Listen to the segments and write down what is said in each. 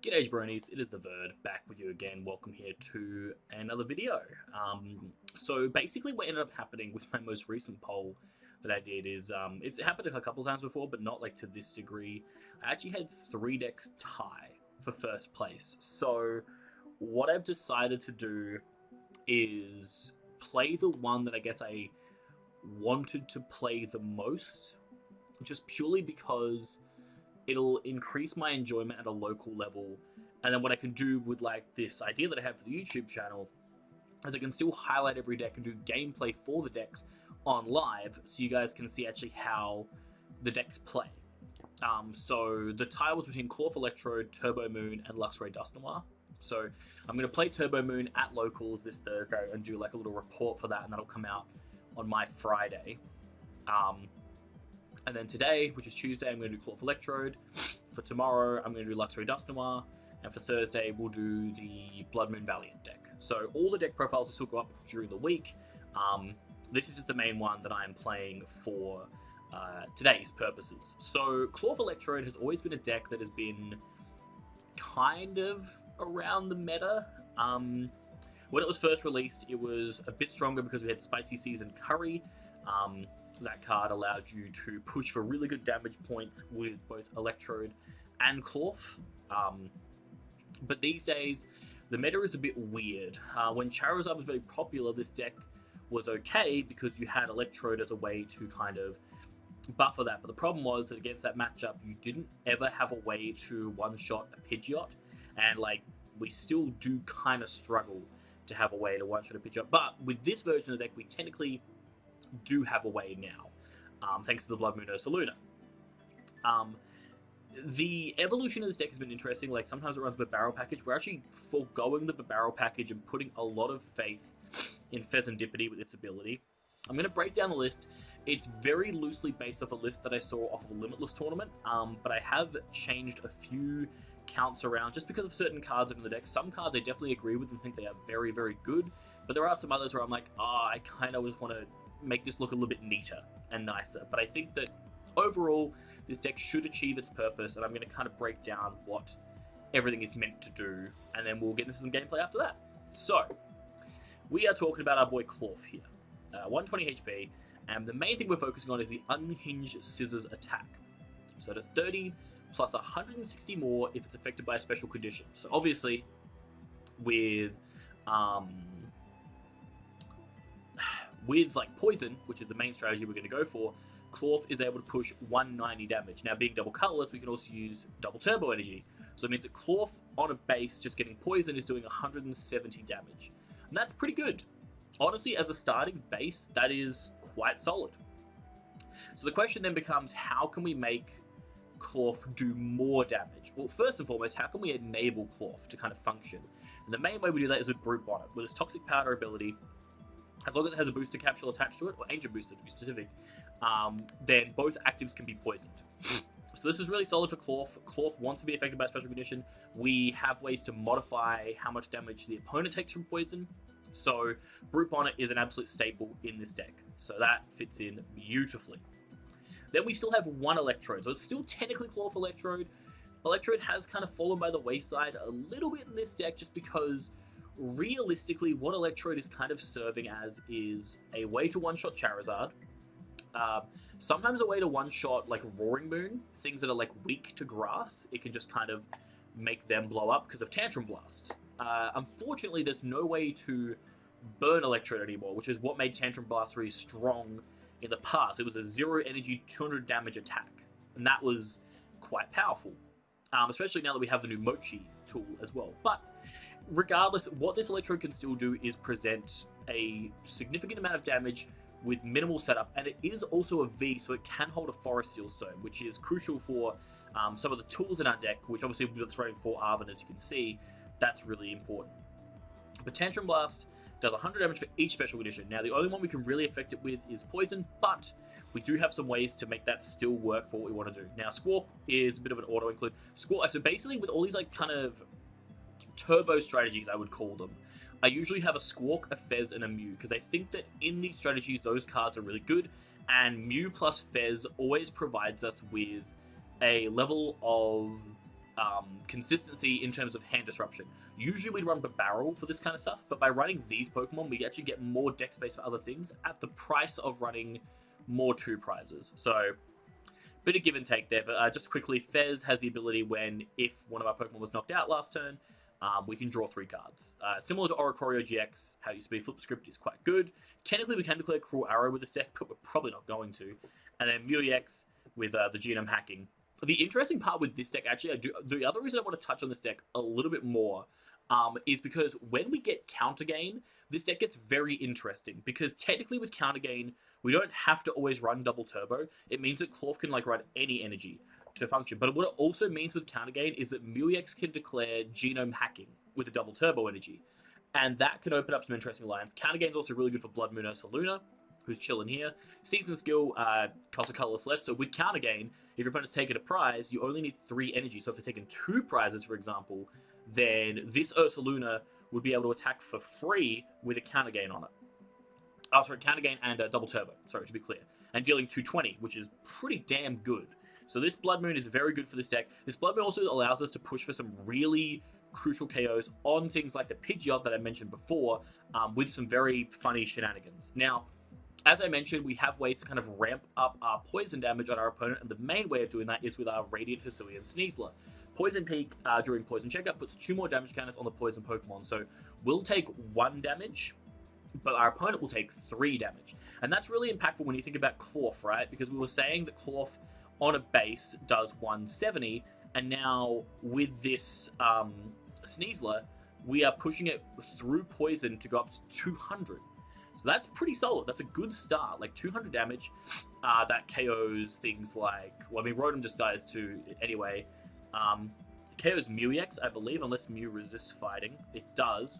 G'day Bronies, it is the Verd, back with you again. Welcome here to another video. So basically what ended up happening with my most recent poll that I did is, it's happened a couple times before, but not like to this degree. I actually had 3 decks tie for first place. So what I've decided to do is play the one that I guess I wanted to play the most, just purely because it'll increase my enjoyment at a local level. And then what I can do with like this idea that I have for the YouTube channel is I can still highlight every deck and do gameplay for the decks on live, so you guys can see actually how the decks play. So the tie was between Clorf Electrode, Turbo Moon, and Luxray Dusknoir. So I'm going to play Turbo Moon at locals this Thursday and do like a little report for that, and that'll come out on my Friday. And then today, which is Tuesday, I'm going to do Clorf Electrode. For tomorrow, I'm going to do Luxray Dusknoir. And for Thursday, we'll do the Blood Moon Valiant deck. So all the deck profiles will still go up during the week. This is just the main one that I'm playing for today's purposes. So Clorf Electrode has always been a deck that has been kind of around the meta. When it was first released, it was a bit stronger because we had Spicy Seasoned Curry. That card allowed you to push for really good damage points with both Electrode and Clorf. But these days, the meta is a bit weird. When Charizard was very popular, this deck was okay because you had Electrode as a way to kind of buffer that. But the problem was that against that matchup, you didn't ever have a way to one-shot a Pidgeot. And like, we still do kind of struggle to have a way to one-shot a Pidgeot. But with this version of the deck, we technically do have a way now, thanks to the Blood Moon Ursaluna. The evolution of this deck has been interesting. Like, sometimes it runs a Barrel package. We're actually foregoing the Barrel package and putting a lot of faith in Fezandipiti with its ability. I'm going to break down the list. It's very loosely based off a list that I saw off of a Limitless tournament, but I have changed a few counts around just because of certain cards in the deck. Some cards I definitely agree with and think they are very, very good, but there are some others where I'm like, I kind of just want to make this look a little bit neater and nicer. But I think that overall, this deck should achieve its purpose, and I'm going to kind of break down what everything is meant to do, and then we'll get into some gameplay after that. So, we are talking about our boy Clorf here. 120 HP, and the main thing we're focusing on is the Unhinged Scissors attack. So that's 30 plus 160 more if it's affected by a special condition. So obviously, with like Poison, which is the main strategy we're going to go for, Clorf is able to push 190 damage. Now, being double colorless, we can also use double turbo energy. So it means that Clorf on a base, just getting Poison, is doing 170 damage. And that's pretty good. Honestly, as a starting base, that is quite solid. So the question then becomes, how can we make Clorf do more damage? Well, first and foremost, how can we enable Clorf to kind of function? And the main way we do that is with Brute Bonnet. With its Toxic Powder ability, as long as it has a booster capsule attached to it, or Ancient Booster to be specific, then both actives can be poisoned. So this is really solid for Clorf. Clorf wants to be affected by a special condition. We have ways to modify how much damage the opponent takes from poison. So Brute Bonnet is an absolute staple in this deck. So that fits in beautifully. Then we still have one Electrode. So it's still technically Clorf Electrode. Electrode has kind of fallen by the wayside a little bit in this deck just because realistically, what Electrode is kind of serving as is a way to one-shot Charizard, sometimes a way to one-shot like Roaring Moon, things that are like weak to grass. It can just kind of make them blow up because of Tantrum Blast. Unfortunately, there's no way to burn Electrode anymore, which is what made Tantrum Blast really strong in the past. It was a 0 energy, 200 damage attack, and that was quite powerful, especially now that we have the new Mochi tool as well. But regardless, what this Electrode can still do is present a significant amount of damage with minimal setup, and it is also a V, so it can hold a Forest Seal Stone, which is crucial for some of the tools in our deck, which obviously we've got throwing for Arven, as you can see. That's really important. But Tantrum Blast does 100 damage for each special condition. Now, the only one we can really affect it with is Poison, but we do have some ways to make that still work for what we want to do. Now, Squawk is a bit of an auto-include. Squawk, so basically with all these like kind of turbo strategies, I would call them, I usually have a Squawk, a Fez, and a Mew, because I think that in these strategies, those cards are really good, and Mew plus Fez always provides us with a level of consistency in terms of hand disruption. Usually we'd run Barrel for this kind of stuff, but by running these Pokemon, we actually get more deck space for other things at the price of running more 2 prizes. So, bit of give and take there, but just quickly, Fez has the ability when, if one of our Pokemon was knocked out last turn, we can draw 3 cards. Similar to Oricorio GX, how it used to be, Flip the Script is quite good. Technically, we can declare Cruel Arrow with this deck, but we're probably not going to. And then Mew EX with the Genome Hacking. The interesting part with this deck, actually, the other reason I want to touch on this deck a little bit more is because when we get Counter Gain, this deck gets very interesting. Because technically with Counter Gain, we don't have to always run Double Turbo. It means that Klawf can run any energy to function. But what it also means with Counter Gain is that Mew EX can declare Genome Hacking with a Double Turbo energy. And that can open up some interesting lines. Counter Gain is also really good for Blood Moon Ursaluna, who's chilling here. Season Skill costs a colorless less. So with Counter Gain, if your opponent's taken a prize, you only need 3 energy. So if they're taking 2 prizes, for example, then this Ursaluna would be able to attack for free with a Counter Gain on it. Oh, sorry, Counter Gain and Double Turbo, sorry, to be clear. And dealing 220, which is pretty damn good. So this Blood Moon is very good for this deck. This Blood Moon also allows us to push for some really crucial KOs on things like the Pidgeot that I mentioned before, with some very funny shenanigans. Now, as I mentioned, we have ways to kind of ramp up our poison damage on our opponent, and the main way of doing that is with our Radiant Hisuian Sneasler. Poison Peak during Poison Checkup puts 2 more damage counters on the poison Pokemon, so we'll take 1 damage, but our opponent will take 3 damage. And that's really impactful when you think about Klawf, right? Because we were saying that Klawf on a base does 170, and now with this Sneasler, we are pushing it through poison to go up to 200. So that's pretty solid. That's a good start. 200 damage. That KOs things like... Well, I mean, Rotom just dies too anyway. KOs Mew EX, I believe, unless Mew resists fighting. It does.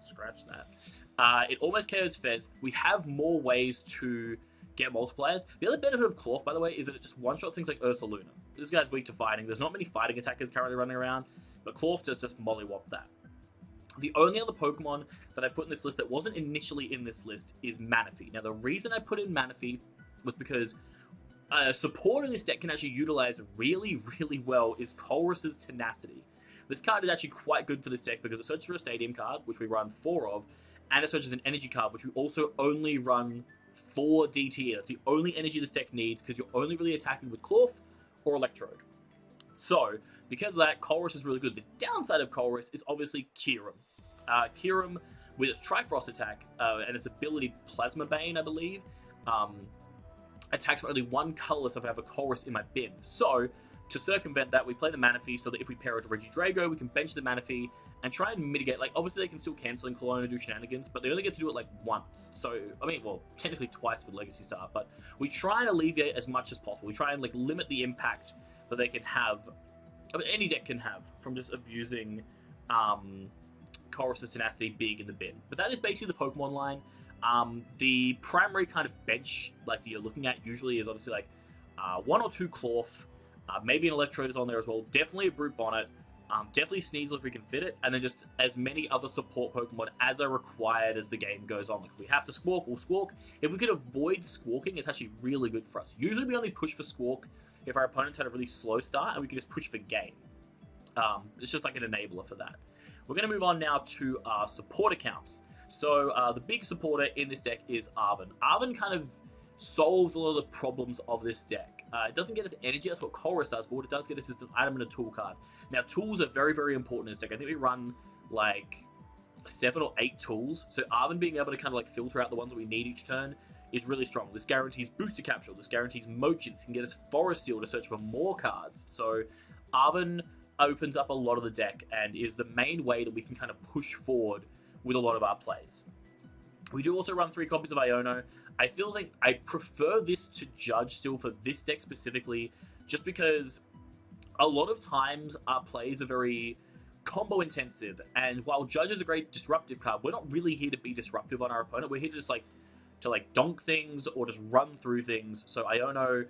Scratch that. It almost KOs Fez. We have more ways to get multipliers. The other benefit of Klawf, by the way, is that it just one-shots things like Ursaluna. This guy's weak to fighting. There's not many fighting attackers currently running around, but Klawf does just mollywop that. The only other Pokemon that I put in this list that wasn't initially in this list is Manaphy. Now, the reason I put in Manaphy was because a support in this deck can actually utilize really, really well is Colress's Tenacity. This card is actually quite good for this deck because it searches for a Stadium card, which we run 4 of, and it searches an Energy card, which we also only run 4 DTE. That's the only energy this deck needs because you're only really attacking with Klawf or Electrode. So, because of that, Colress is really good. The downside of Colress is obviously Kyurem. Kyurem, with its Trifrost attack and its ability Plasma Bane, I believe, attacks for only 1 colorless if I have a Colress in my bin. So, to circumvent that, we play the Manaphy so that if we pair it to Regidrago, we can bench the Manaphy and try and mitigate. Obviously they can still cancel in Cologne and do shenanigans, but they only get to do it once. So, I mean, well, technically twice with Legacy Star, but we try and alleviate as much as possible. We try and limit the impact that they can have, any deck can have, from just abusing Colress's Tenacity big in the bin. But that is basically the Pokemon line. The primary kind of bench that you're looking at usually is obviously 1 or 2 Klawf, maybe an Electrode is on there as well, definitely a Brute Bonnet, definitely Sneasel if we can fit it, and then just as many other support Pokemon as are required as the game goes on. If we have to Squawk, we'll Squawk. If we could avoid Squawking, it's actually really good for us. Usually we only push for Squawk if our opponents had a really slow start, and we can just push for game. It's just an enabler for that. We're going to move on now to our support accounts. So the big supporter in this deck is Arven. Arven kind of solves a lot of the problems of this deck. It doesn't get us energy, that's what Colress does, but what it does get us is an item and a tool card. Now, tools are very, very important in this deck. I think we run 7 or 8 tools, so Arven being able to kind of filter out the ones that we need each turn is really strong. This guarantees Booster Capsule, this guarantees Mochins, can get us Forest Seal to search for more cards. So Arven opens up a lot of the deck and is the main way that we can kind of push forward with a lot of our plays. We do also run 3 copies of Iono. I feel like I prefer this to Judge still for this deck specifically, just because a lot of times our plays are very combo intensive, and while Judge is a great disruptive card, we're not really here to be disruptive on our opponent. We're here to just to donk things or just run through things. So Iono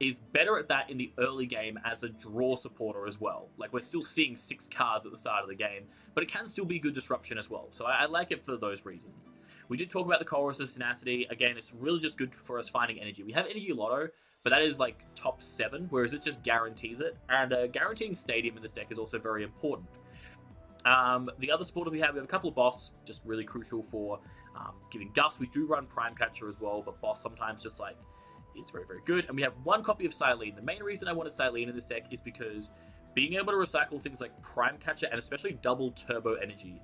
is better at that in the early game as a draw supporter as well. We're still seeing 6 cards at the start of the game, but it can still be good disruption as well. So I like it for those reasons. We did talk about the Colress's Tenacity. Again, it's really just good for us finding energy. We have Energy Lotto, but that is like top 7, whereas it just guarantees it. And guaranteeing Stadium in this deck is also very important. The other supporter we have a couple of Boss, just really crucial for giving Gust. We do run Prime Catcher as well, but Boss sometimes just like is very, very good. And we have 1 copy of Silene. The main reason I wanted Silene in this deck is because being able to recycle things like Prime Catcher and especially double Turbo Energy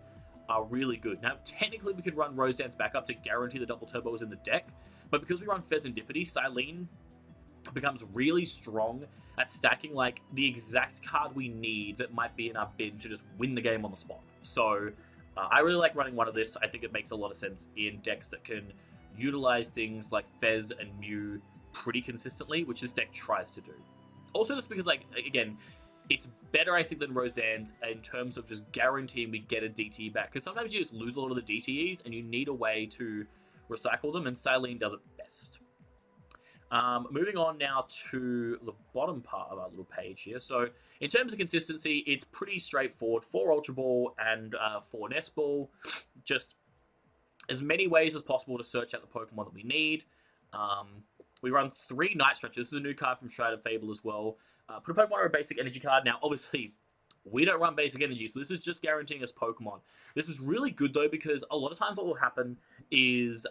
are really good. Now, technically, we could run Roseanne's backup to guarantee the double turbos in the deck, but because we run Fezandipity, Silene becomes really strong at stacking like the exact card we need that might be in our bin to just win the game on the spot. So I really like running one of this. I think it makes a lot of sense in decks that can utilize things like Fez and Mew pretty consistently, which this deck tries to do. Also, just because, like, again, it's better, I think, than Roseanne's in terms of just guaranteeing we get a DTE back. Because sometimes you just lose a lot of the DTEs and you need a way to recycle them, and Silene does it best. Moving on now to the bottom part of our little page here. So in terms of consistency, it's pretty straightforward. 4 Ultra Ball and 4 Nest Ball. Just as many ways as possible to search out the Pokemon that we need. We run 3 Night Stretchers. This is a new card from Shrouded Fable as well. Put a Pokemon or a basic energy card. Now, obviously, we don't run basic energy, so this is just guaranteeing us Pokemon. This is really good, though, because a lot of times what will happen is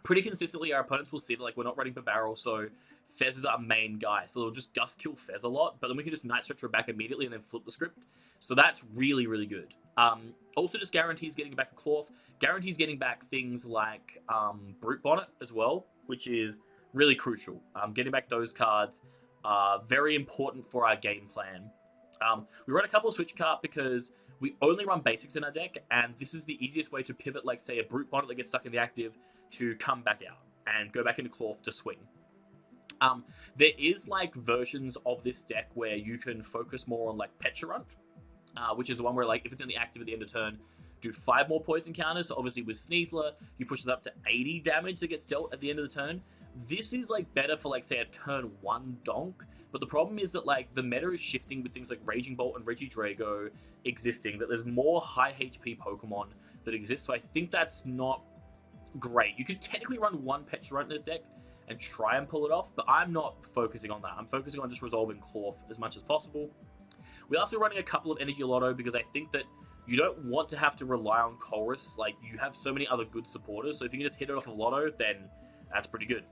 pretty consistently our opponents will see that, like, we're not running for barrel, so Fez is our main guy. So they'll just Gust kill Fez a lot, but then we can just Night Stretcher back immediately and then flip the script. So that's really, really good. Also just guarantees getting back a Clorf. Guarantees getting back things like Brute Bonnet as well, which is really crucial. Getting back those cards are very important for our game plan. We run a couple of Switch Cart because we only run basics in our deck, and this is the easiest way to pivot, like, say, a Brute Bonnet that gets stuck in the active to come back out and go back into Clorf to swing. There is, like, versions of this deck where you can focus more on, like, Pecharunt, which is the one where, like, if it's in the active at the end of turn, do 5 more poison counters. So obviously with Sneasler, you push it up to 80 damage that gets dealt at the end of the turn. This is, like, better for, like, say, a turn 1 donk. But the problem is that, like, the meta is shifting with things like Raging Bolt and Regidrago existing, that there's more high HP Pokemon that exist. So I think that's not great. You could technically run 1 Pecharunt in this deck and try and pull it off, but I'm not focusing on that. I'm focusing on just resolving Clorf as much as possible. We're also running a couple of Energy Lotto because I think that you don't want to have to rely on Colress. Like, you have so many other good supporters, so if you can just hit it off of Lotto, then that's pretty good.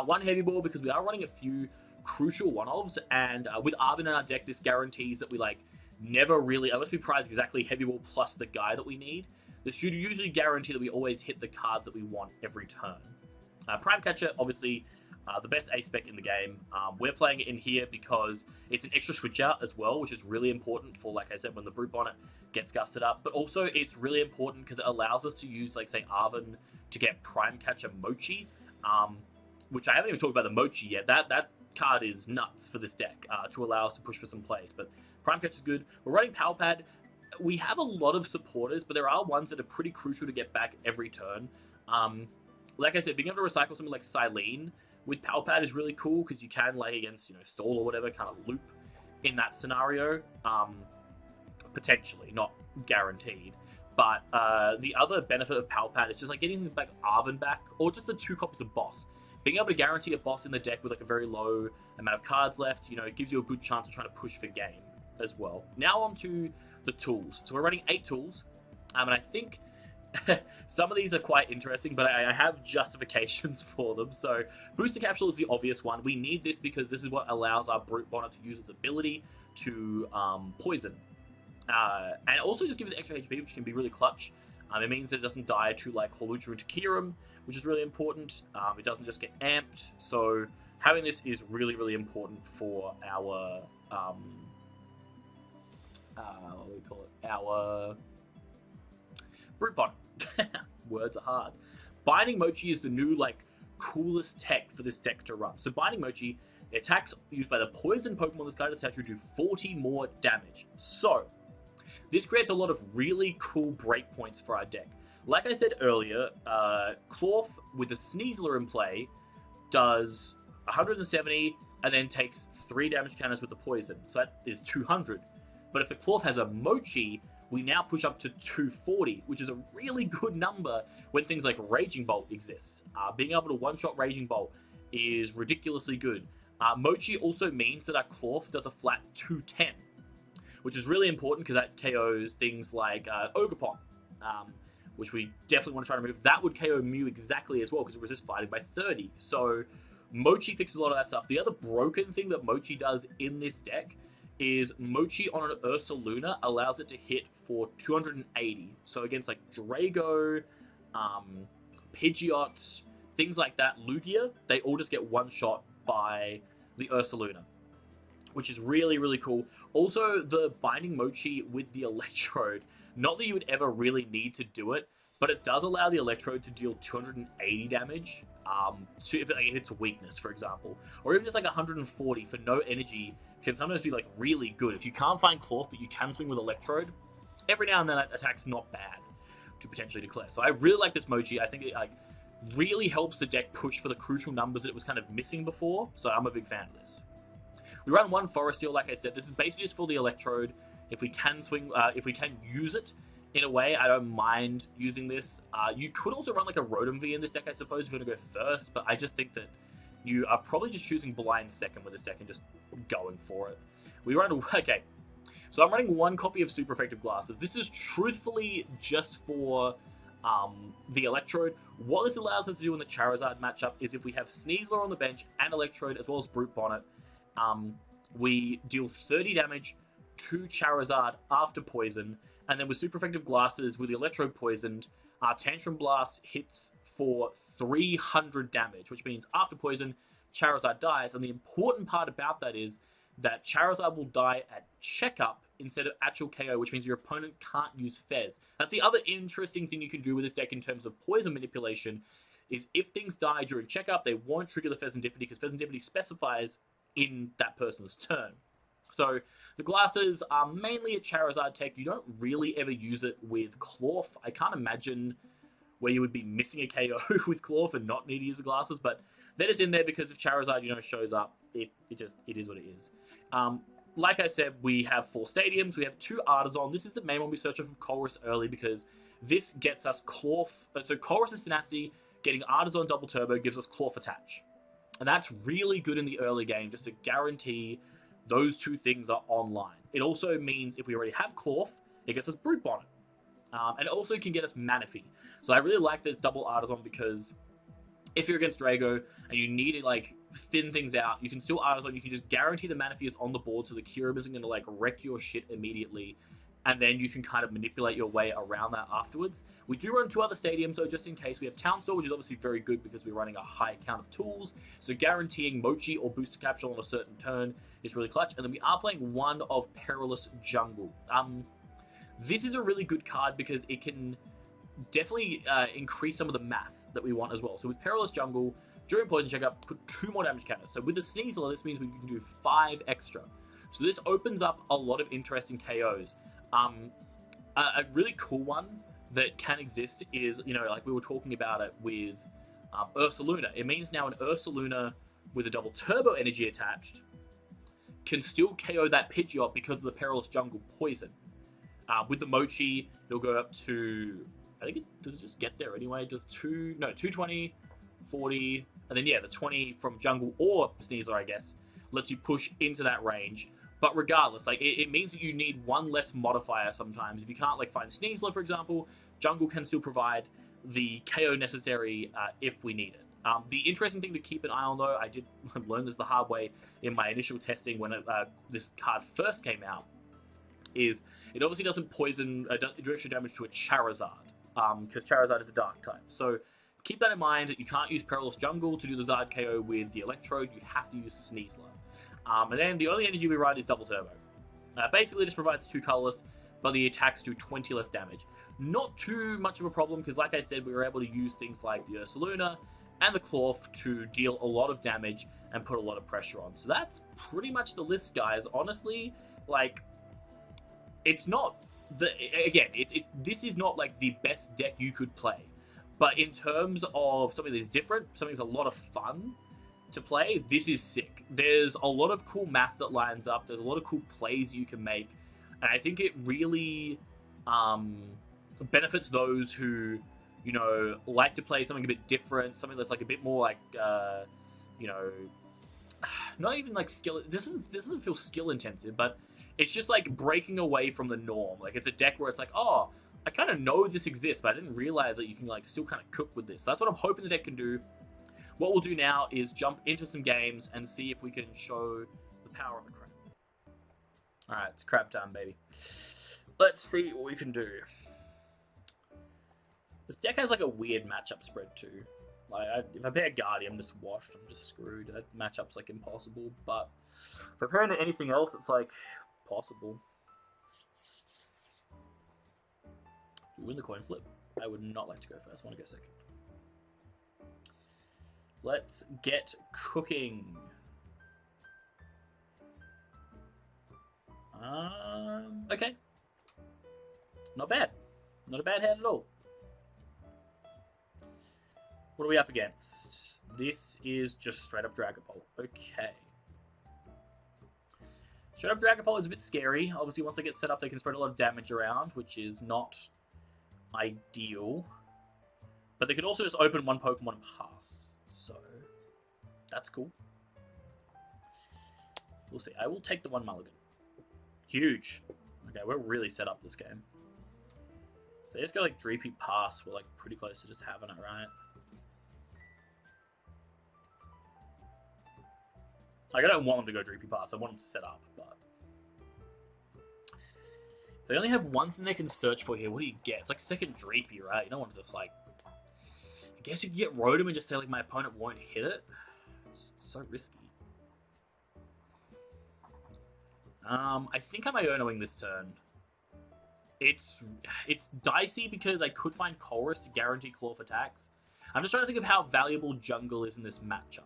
1 Heavy Ball because we are running a few crucial one-offs, and with Arven in our deck, this guarantees that we, like, never really, unless we prize exactly Heavy Ball plus the guy that we need, this should usually guarantee that we always hit the cards that we want every turn. Prime Catcher, obviously, the best A-Spec in the game. We're playing it in here because it's an extra switch out as well, which is really important for, like I said, when the Brute Bonnet gets gusted up. But also, it's really important because it allows us to use, like, say, Arven to get Prime Catcher Mochi, which I haven't even talked about the Mochi yet. That card is nuts for this deck to allow us to push for some plays. But Prime Catcher is good. We're running Power Pad. We have a lot of supporters, but there are ones that are pretty crucial to get back every turn. Like I said, being able to recycle something like Silene with Power Pad is really cool because you can lay against, you know, Stall or whatever, kind of loop in that scenario. Potentially, not guaranteed. But the other benefit of Power Pad is just, like, getting things like Arven back, or just the 2 copies of Boss. Being able to guarantee a Boss in the deck with, like, a very low amount of cards left, you know, it gives you a good chance of trying to push for game as well. Now on to the tools. So we're running 8 tools, and I think some of these are quite interesting, but I have justifications for them. So Booster Capsule is the obvious one. We need this because this is what allows our Brute Bonnet to use its ability to poison. And it also just gives it extra HP, which can be really clutch. It means that it doesn't die to, like, Hawlucha and Kyurem, which is really important. It doesn't just get amped. So having this is really, really important for our what do we call it? Our Brute Bonnet. Words are hard. Binding Mochi is the new, like, coolest tech for this deck to run. So Binding Mochi, the attacks used by the poison Pokemon this card attached to do 40 more damage. So this creates a lot of really cool breakpoints for our deck. Like I said earlier, Clorf with a Sneasler in play does 170 and then takes 3 damage counters with the poison. So that is 200. But if the Clorf has a Mochi, we now push up to 240, which is a really good number when things like Raging Bolt exist. Being able to one-shot Raging Bolt is ridiculously good. Mochi also means that our Clorf does a flat 210, which is really important because that KOs things like Ogerpon, which we definitely want to try to remove. That would KO Mew exactly as well because it resists fighting by 30. So Mochi fixes a lot of that stuff. The other broken thing that Mochi does in this deck is Mochi on an Ursaluna allows it to hit for 280. So against like Drago, Pidgeot, things like that, Lugia, they all just get one shot by the Ursaluna, which is really, really cool. Also, the binding Mochi with the Electrode, not that you would ever really need to do it, but it does allow the Electrode to deal 280 damage if it hits a weakness, for example. Or even just like 140 for no energy can sometimes be like really good. If you can't find Clorf, but you can swing with Electrode, every now and then that attack's not bad to potentially declare. So I really like this Mochi. I think it like really helps the deck push for the crucial numbers that it was kind of missing before. So I'm a big fan of this. We run one Forest Seal, like I said. This is basically just for the Electrode. If we can swing, if we can use it in a way, I don't mind using this. You could also run like a Rotom V in this deck, I suppose, if you want to go first. But I just think that you are probably just choosing Blind second with this deck and just going for it. We run, okay. So I'm running one copy of Super Effective Glasses. This is truthfully just for the Electrode. What this allows us to do in the Charizard matchup is if we have Sneasler on the bench and Electrode as well as Brute Bonnet, we deal 30 damage to Charizard after Poison, and then with Super Effective Glasses, with the Electrode poisoned, Tantrum Blast hits for 300 damage, which means after Poison, Charizard dies, and the important part about that is that Charizard will die at checkup instead of actual KO, which means your opponent can't use Fez. That's the other interesting thing you can do with this deck in terms of poison manipulation, is if things die during checkup, they won't trigger the Fezandipity because Fezandipity specifies in that person's turn. So the Glasses are mainly a Charizard tech. You don't really ever use it with Clorf. I can't imagine where you would be missing a KO with Clorf and not need to use the Glasses, but they're just in there because if Charizard, shows up, it is what it is. Like I said, we have 4 stadiums. We have 2 Artisan. This is the main one we search for Colress early because this gets us Clorf. So Colress's Tenacity, getting Artisan Double Turbo gives us Clorf Attach. And that's really good in the early game just to guarantee those 2 things are online. It also means if we already have Clorf, it gets us Brute Bonnet. And it also can get us Manaphy. So I really like this double Artisan because if you're against Drago and you need to like thin things out, you can still Artisan, you can just guarantee the Manaphy is on the board so the Kyurem isn't going to like wreck your shit immediately, and then you can kind of manipulate your way around that afterwards. We do run 2 other stadiums, so just in case we have Town Store, which is obviously very good because we're running a high count of tools, so guaranteeing Mochi or Booster Capsule on a certain turn is really clutch. And then we are playing one of Perilous Jungle. This is a really good card because it can definitely increase some of the math that we want as well. So with Perilous Jungle, during Poison Checkup, put 2 more damage counters. So with the Sneasler, this means we can do 5 extra. So this opens up a lot of interesting KOs. A really cool one that can exist is, like we were talking about it with Ursaluna. It means now an Ursaluna with a double turbo energy attached can still KO that Pidgeot because of the Perilous Jungle poison. With the Mochi, it'll go up to, I think does it just get there anyway? It does 220, 40, and then the 20 from Jungle or Sneasler, I guess, lets you push into that range. But regardless, like it means that you need 1 less modifier sometimes. If you can't like find Sneasler, for example, Jungle can still provide the KO necessary if we need it. The interesting thing to keep an eye on, though, I did learn this the hard way in my initial testing when this card first came out, is it obviously doesn't poison, do extra damage to a Charizard, because Charizard is a Dark type. So keep that in mind. You can't use Perilous Jungle to do the Zard KO with the Electrode. You have to use Sneasler. And then the only energy we ride is Double Turbo. Basically, just provides 2 colorless, but the attacks do 20 less damage. Not too much of a problem, because like I said, we were able to use things like the Ursaluna and the Clorf to deal a lot of damage and put a lot of pressure on. So that's pretty much the list, guys. Honestly, like, it's not this is not like the best deck you could play, but in terms of something that's different, something that's a lot of fun to play, this is sick. There's a lot of cool math that lines up. There's a lot of cool plays you can make, and I think it really benefits those who like to play something a bit different, something that's like a bit more like you know, not even like skill. This doesn't feel skill intensive, but it's just like breaking away from the norm. Like it's a deck where it's like, oh, I kind of know this exists, but I didn't realize that you can like still kind of cook with this. So that's what I'm hoping the deck can do. What we'll do now is jump into some games and see if we can show the power of the crab. All right, it's crab time, baby. Let's see what we can do. This deck has like a weird matchup spread too. Like, if I play a Guardian, I'm just washed. I'm just screwed. That matchup's like impossible. But if I pair into anything else, it's like possible. Do we win the coin flip? I would not like to go first. I want to go second. Let's get cooking. Okay. Not bad. Not a bad hand at all. What are we up against? This is just straight up Dragapult. Okay. Straight up Dragapult is a bit scary. Obviously, once they get set up, they can spread a lot of damage around, which is not ideal. But they could also just open one Pokemon and pass. So, that's cool. We'll see. I will take the one Mulligan. Huge. Okay, we're really set up this game. If they just go like Dreepy pass, we're like pretty close to just having it, right? Like, I don't want them to go Dreepy pass. I want them to set up, but if they only have one thing they can search for here, what do you get? It's like second Dreepy, right? You don't want to just like... I guess you can get Rotom and just say like my opponent won't hit it. It's so risky. I think I'm Ionoing this turn. It's dicey because I could find Colress to guarantee Claw attacks. I'm just trying to think of how valuable Jungle is in this matchup.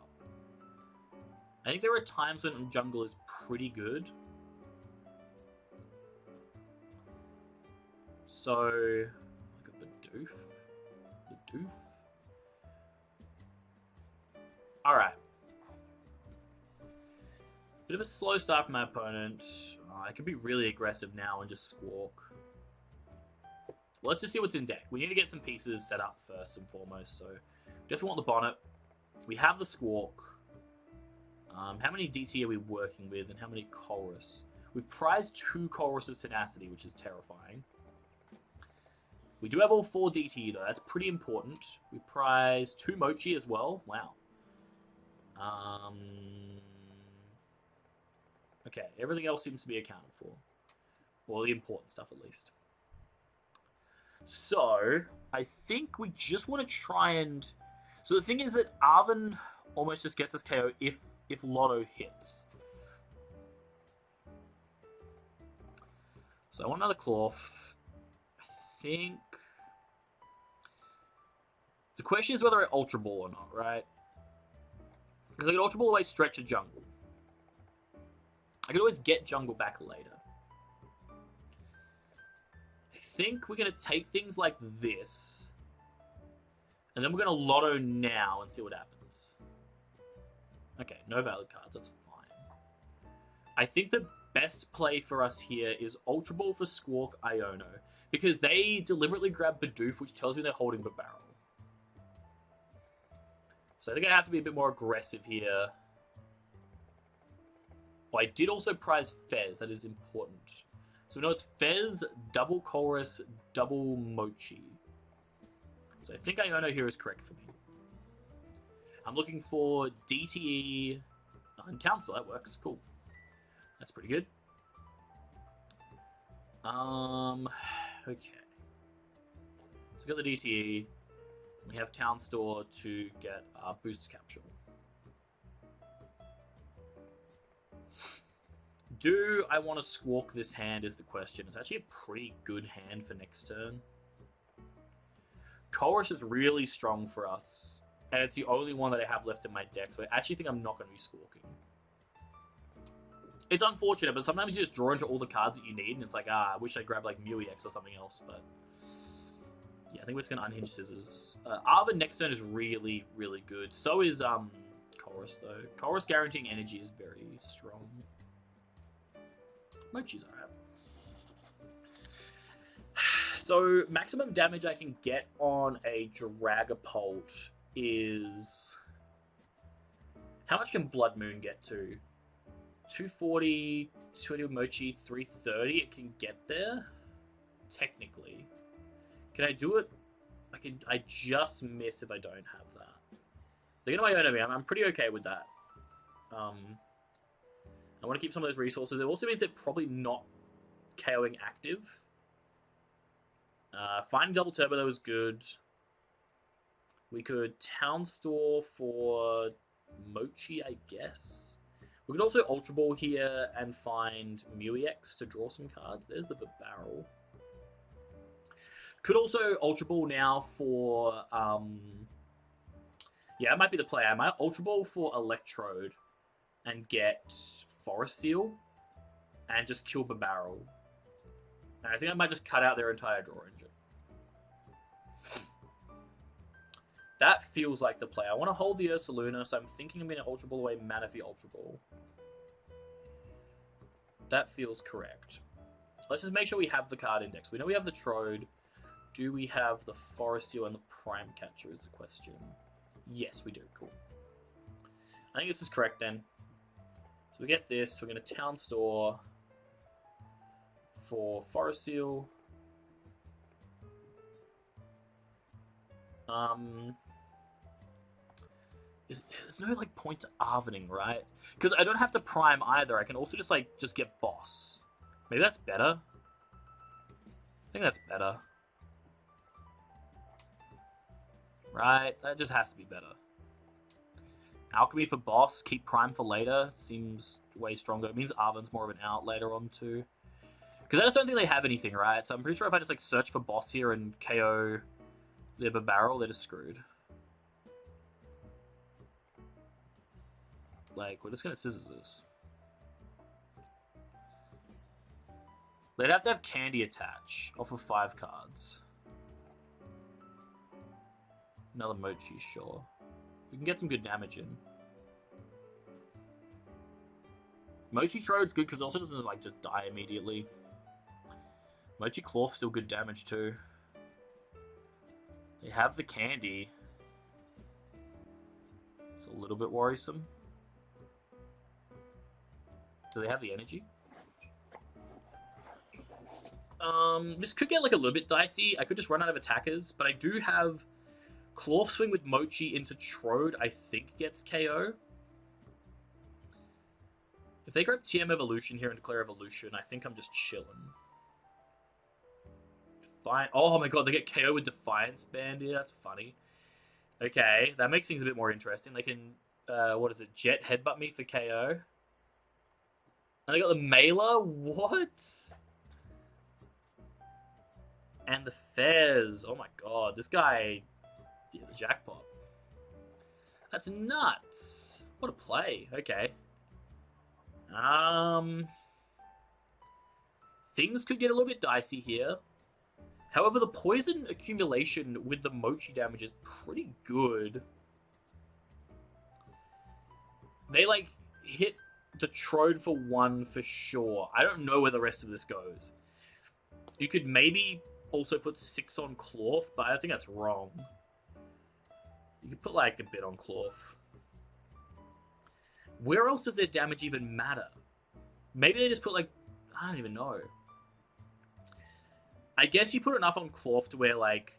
I think there are times when Jungle is pretty good. So, like a Bidoof. Bidoof. Alright. Bit of a slow start from my opponent. I can be really aggressive now and just Squawk. Let's just see what's in deck. We need to get some pieces set up first and foremost. So, definitely want the Bonnet. We have the Squawk. How many DT are we working with, and how many Colress? We've prized 2 Colress's Tenacity, which is terrifying. We do have all 4 DT, though. That's pretty important. We prize 2 Mochi as well. Wow. Okay, everything else seems to be accounted for. Well, the important stuff, at least. So, I think we just want to try and... So the thing is that Arven almost just gets us KO if Lotto hits. So I want another Cloth. I think... The question is whether I Ultra Ball or not, right? Because I can Ultra Ball away Stretch a Jungle. I could always get Jungle back later. I think we're going to take things like this. And then we're going to Lotto now and see what happens. Okay, no valid cards. That's fine. I think the best play for us here is Ultra Ball for Squawk Iono. Because they deliberately grab Bidoof, which tells me they're holding the barrel. So I think I have to be a bit more aggressive here. Oh, I did also prize Fez. That is important. So we know it's Fez, double Colress, double Mochi. So I think Iono here is correct for me. I'm looking for DTE and Townsville. That works. Cool. That's pretty good. Okay. So we got the DTE. We have Town Store to get our Booster Capsule. Do I want to Squawk this hand is the question. It's actually a pretty good hand for next turn. Colress is really strong for us. And it's the only one that I have left in my deck. So I actually think I'm not going to be Squawking. It's unfortunate, but sometimes you just draw into all the cards that you need. And it's like, I wish I grabbed like Mew-EX or something else. But yeah, I think we're just going to Unhinge Scissors. Arven next turn is really, really good. So is Colress, though. Colress guaranteeing energy is very strong. Mochi's alright. So, maximum damage I can get on a Dragapult is How much can Blood Moon get to? 240, 220 Mochi, 330. It can get there, technically. Can I do it? I just miss if I don't have that. They're gonna Iona me. I'm pretty okay with that. I want to keep some of those resources. It also means they're probably not KOing active. Finding double turbo though is good. We could town store for Mochi, I guess. We could also Ultra Ball here and find Muex to draw some cards. There's the barrel. Could also Ultra Ball now for... yeah, it might be the play. I might Ultra Ball for Electrode and get Forest Seal and just kill the barrel. And I think I might just cut out their entire draw engine. That feels like the play. I want to hold the Ursaluna, so I'm thinking I'm going to Ultra Ball away Manaphy Ultra Ball. That feels correct. Let's just make sure we have the card index. We know we have the Trode. Do we have the Forest Seal and the Prime Catcher is the question. Yes, we do. Cool. I think this is correct then. So we get this. We're going to Town Store for Forest Seal. There's no like point to Arvening, right? Because I don't have to prime either. I can also just get boss. Maybe that's better. I think that's better. Right? That just has to be better. Alchemy for boss, keep prime for later. Seems way stronger. It means Arven's more of an out later on too. Because I just don't think they have anything, right? So I'm pretty sure if I just like search for boss here and KO their barrel, they're just screwed. Like, we're just gonna scissors this. They'd have to have Candy attach off of 5 cards. Another Mochi, sure. We can get some good damage in. Mochi Trode's good because it also doesn't like just die immediately. Mochi Cloth's still good damage too. They have the Candy. It's a little bit worrisome. Do they have the energy? This could get like a little bit dicey. I could just run out of attackers, but I do have Cloth Swing with Mochi into Trode, I think gets KO. If they grab TM Evolution here and declare Evolution, I think I'm just chilling. Defiant. Oh my god, they get KO with Defiance Band here. That's funny. Okay, that makes things a bit more interesting. They can, what is it, Jet Headbutt me for KO. And they got the Mailer? What? And the Fez. Oh my god, this guy... Yeah, the jackpot. That's nuts. What a play. Okay. Things could get a little bit dicey here. However, the poison accumulation with the Mochi damage is pretty good. They, like, hit the Trode for 1 for sure. I don't know where the rest of this goes. You could maybe also put 6 on Cloth, but I think that's wrong. You could put, like, a bit on Cloth. Where else does their damage even matter? Maybe they just put, like... I don't even know. I guess you put enough on Cloth to where, like...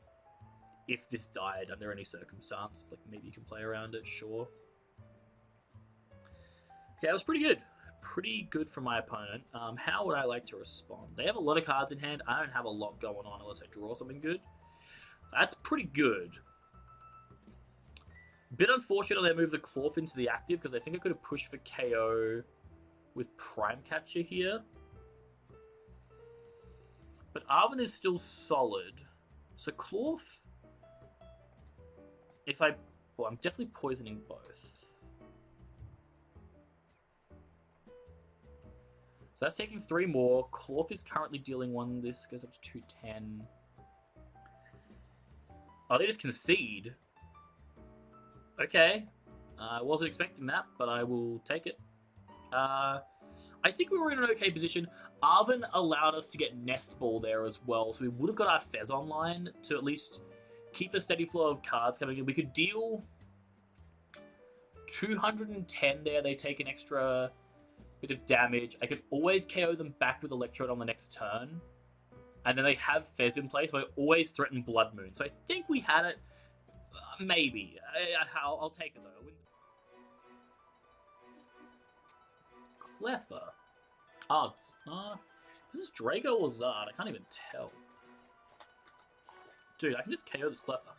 If this died under any circumstance, like, maybe you can play around it, sure. Okay, that was pretty good. Pretty good for my opponent. How would I like to respond? They have a lot of cards in hand. I don't have a lot going on unless I draw something good. That's pretty good. Bit unfortunate they moved the Cloth into the active because I think I could have pushed for KO with Prime Catcher here. But Arven is still solid. So Cloth... If I... Well, I'm definitely poisoning both. So that's taking 3 more. Cloth is currently dealing 1. This goes up to 210. Oh, they just concede. Okay. I wasn't expecting that, but I will take it. I think we were in an okay position. Arven allowed us to get Nest Ball there as well, so we would have got our Fez online to at least keep a steady flow of cards coming in. We could deal 210 there, they take an extra bit of damage. I can always KO them back with Electrode on the next turn. And then they have Fez in place, so I always threaten Blood Moon. So I think we had it. Maybe. I'll take it, though. Cleffa. Is this Drago or Zard? I can't even tell. Dude, I can just KO this Cleffa.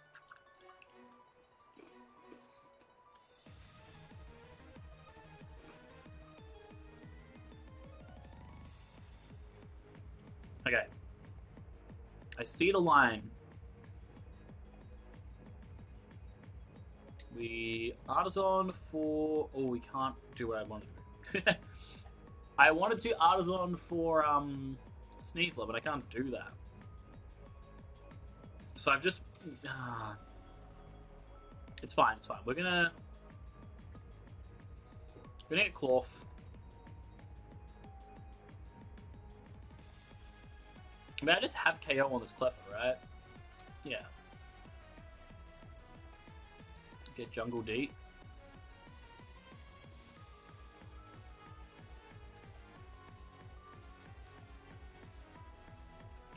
Okay. I see the line. We Artisan for... Oh, we can't do what I wanted to do. I wanted to Artisan for Sneasler, but I can't do that. So I've just... It's fine, it's fine. We're gonna get Cloth. I mean, I just have KO on this Cleffa, right? Yeah. Get Jungle Deep.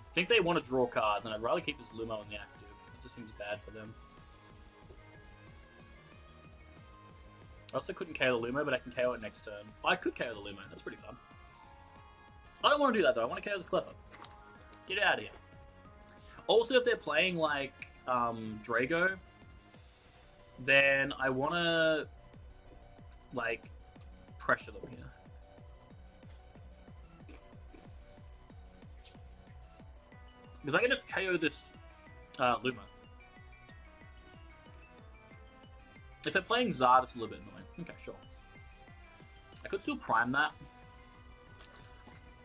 I think they want to draw cards, and I'd rather keep this Lumo in the active. It just seems bad for them. I also couldn't KO the Lumo, but I can KO it next turn. I could KO the Lumo. That's pretty fun. I don't want to do that, though. I want to KO this Cleffa. Get out of here. Also, if they're playing, like, Drago, then I want to, like, pressure them here. Because I can just KO this Luma. If they're playing Zard, it's a little bit annoying. Okay, sure. I could still prime that.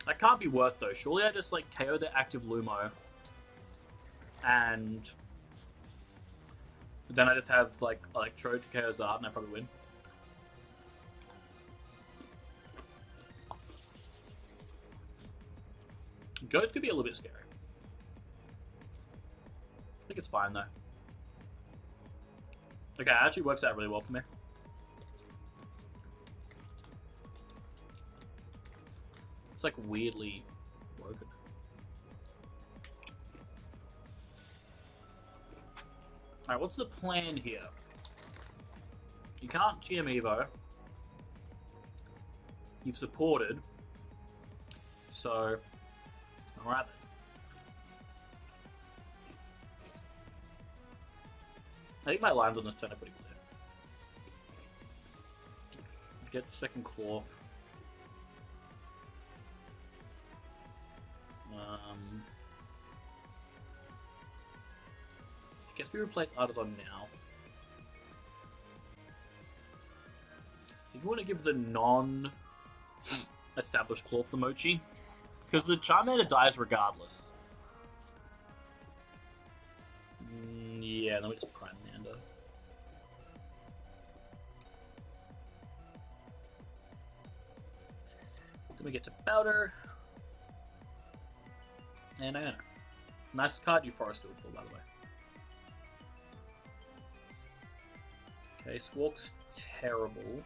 That can't be worth, though. Surely I just, like, KO the active Lumo. And then I just have, like, Electrode to KO Zard, and I probably win. Ghost could be a little bit scary. I think it's fine, though. Okay, it actually works out really well for me. It's like weirdly broken. Alright, what's the plan here? You can't GM Evo. You've supported. So, alright then. I think my lines on this turn are pretty clear. Get second Cloth. I guess we replace Artisan now. I think we want to give the non-established Cloth the Mochi. Because the Charmander dies regardless. Yeah, then we just prime Nando. Then we get to Powder. And Iona. Nice card you Forest Steward for, by the way. Okay, Squawk's terrible.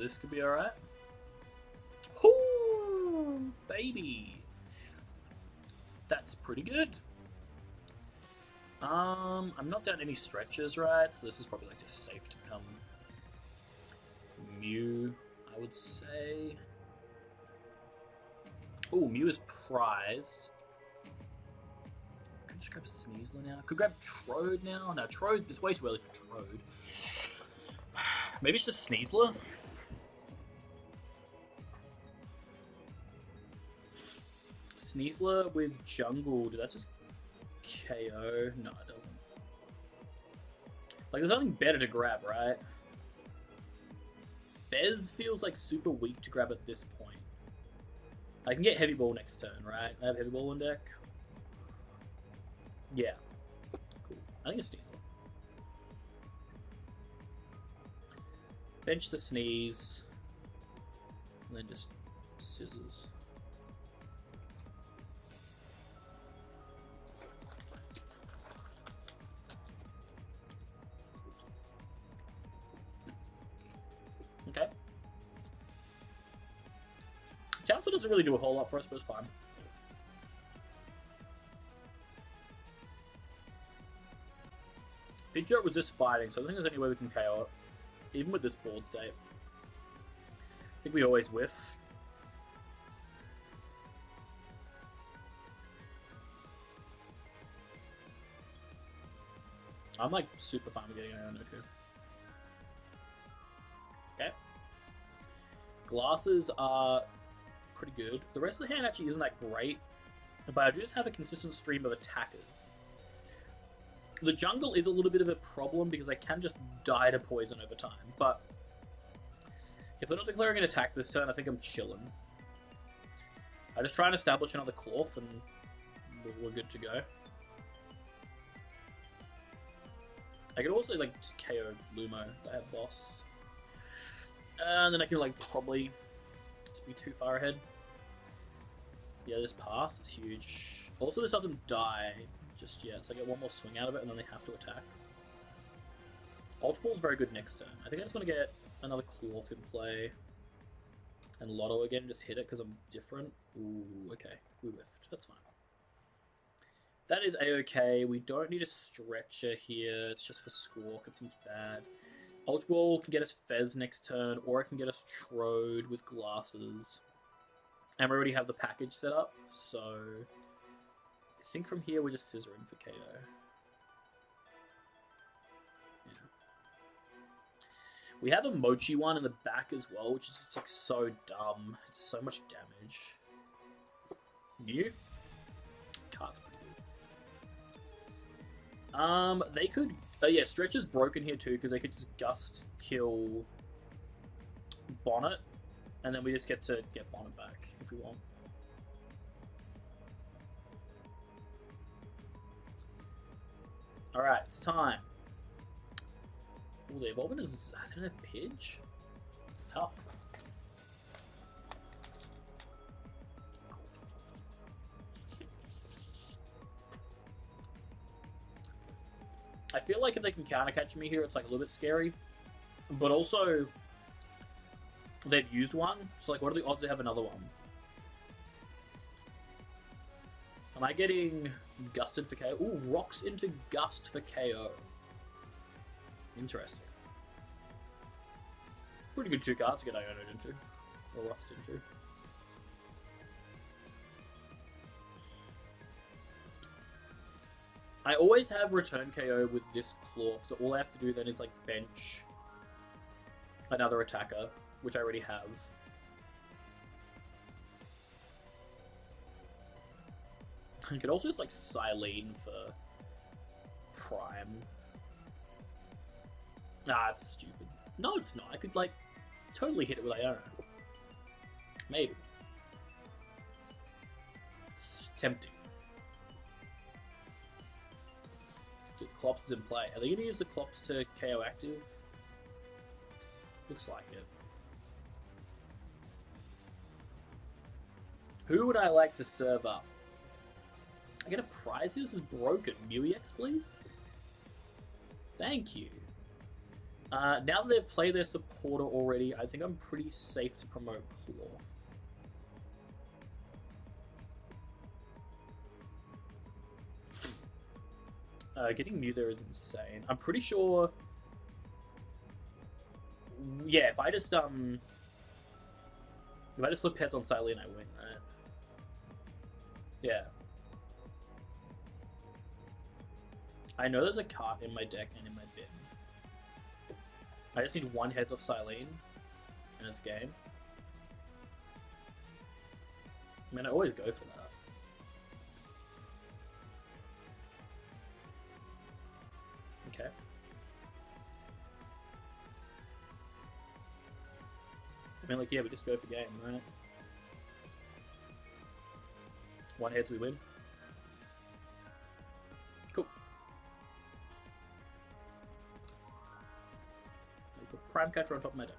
This could be alright. Ooh, baby! That's pretty good. I'm not down any stretches, right? So this is probably like just safe to come. Mew, I would say. Oh, Mew is prized. Could just grab a Sneasler now. Could grab Trode now. No, Trode, it's way too early for Trode. Maybe it's just Sneasler? Sneasler with Jungle, did that just KO? No, it doesn't. Like, there's nothing better to grab, right? Bez feels like super weak to grab at this point. I can get Heavy Ball next turn, right? I have Heavy Ball on deck. Yeah. Cool. I think it's Sneasler. Bench the Sneeze. And then just Scissors. Also doesn't really do a whole lot for us, but it's fine. Pidgeot was just fighting, so I don't think there's any way we can KO it. Even with this board state. I think we always whiff. I'm like super fine with getting Ionoku. Okay. Glasses are pretty good. The rest of the hand actually isn't that great, but I do just have a consistent stream of attackers. The jungle is a little bit of a problem because I can just die to poison over time, but if they're not declaring an attack this turn, I think I'm chilling. I just try and establish another Clorf and we're good to go. I could also like just KO Lumo, I have boss. And then I can like probably just be too far ahead. Yeah, this pass is huge. Also, this doesn't die just yet, so I get one more swing out of it and then they have to attack. Ultra Ball's very good next turn. I think I just want to get another Clorf in play. And Lotto again, just hit it because I'm different. Ooh, okay. We whiffed. That's fine. That is a-okay. We don't need a Stretcher here. It's just for Squawk. It seems bad. Ultra Ball can get us Fez next turn, or it can get us Trode with Glasses. And we already have the package set up, so I think from here we're just scissoring for KO. Yeah. We have a Mochi one in the back as well, which is just like so dumb. It's so much damage. New? Card's pretty good. They could... yeah, Stretcher's broken here too, because they could just Gust kill Bonnet, and then we just get to get Bonnet back if we want. Alright, it's time. Oh, the Evolving is... I don't have Pidge. It's tough. I feel like if they can counter catch me here, it's like a little bit scary. But also, they've used one, so like what are the odds they have another one? Am I getting Gusted for KO? Ooh, Rocks into Gust for KO. Interesting. Pretty good 2 cards to get Ionoed into. Or Rocks into. I always have return KO with this Clorf, so all I have to do then is like bench another attacker, which I already have. I could also just like Silene for Prime. Nah, it's stupid. No, it's not. I could like totally hit it with Iono. Maybe. It's tempting. Dude, Clops is in play. Are they going to use the Clops to KO active? Looks like it. Who would I like to serve up? I get a prize here? This is broken. Mew-EX, please? Thank you. Now that they've played their supporter already, I think I'm pretty safe to promote Clorf. Getting Mew there is insane. I'm pretty sure... Yeah, if I just flip heads on Silene, I win, right? Yeah. I know there's a cart in my deck and in my bin. I just need one heads off Silene, and it's game. I mean, I always go for that. Okay. I mean, like, yeah, we just go for game, right? One heads, we win. Cool. Let me put Prime Catcher on top of my deck.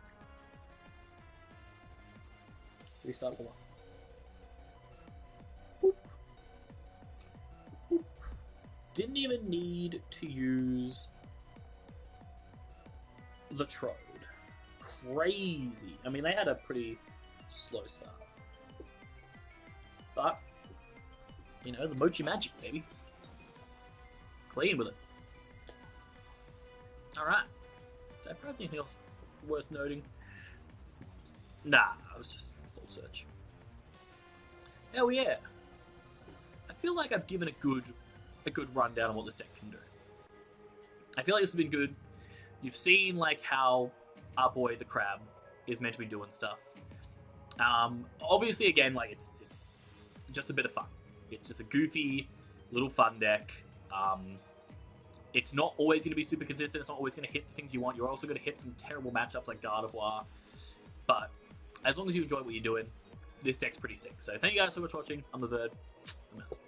Restart the one. Boop. Boop. Didn't even need to use the Trode. Crazy. I mean, they had a pretty slow start. You know, the Mochi Magic, baby. Clean with it. Alright. Did I press anything else worth noting? Nah, I was just full search. Hell yeah. I feel like I've given a good rundown on what this deck can do. I feel like this has been good. You've seen like how our boy the Crab is meant to be doing stuff. Obviously, again, like it's just a bit of fun. It's just a goofy little fun deck. It's not always going to be super consistent. It's not always going to hit the things you want. You're also going to hit some terrible matchups like Gardevoir. But as long as you enjoy what you're doing, this deck's pretty sick. So thank you guys so much for watching. I'm the Bird. I'm out.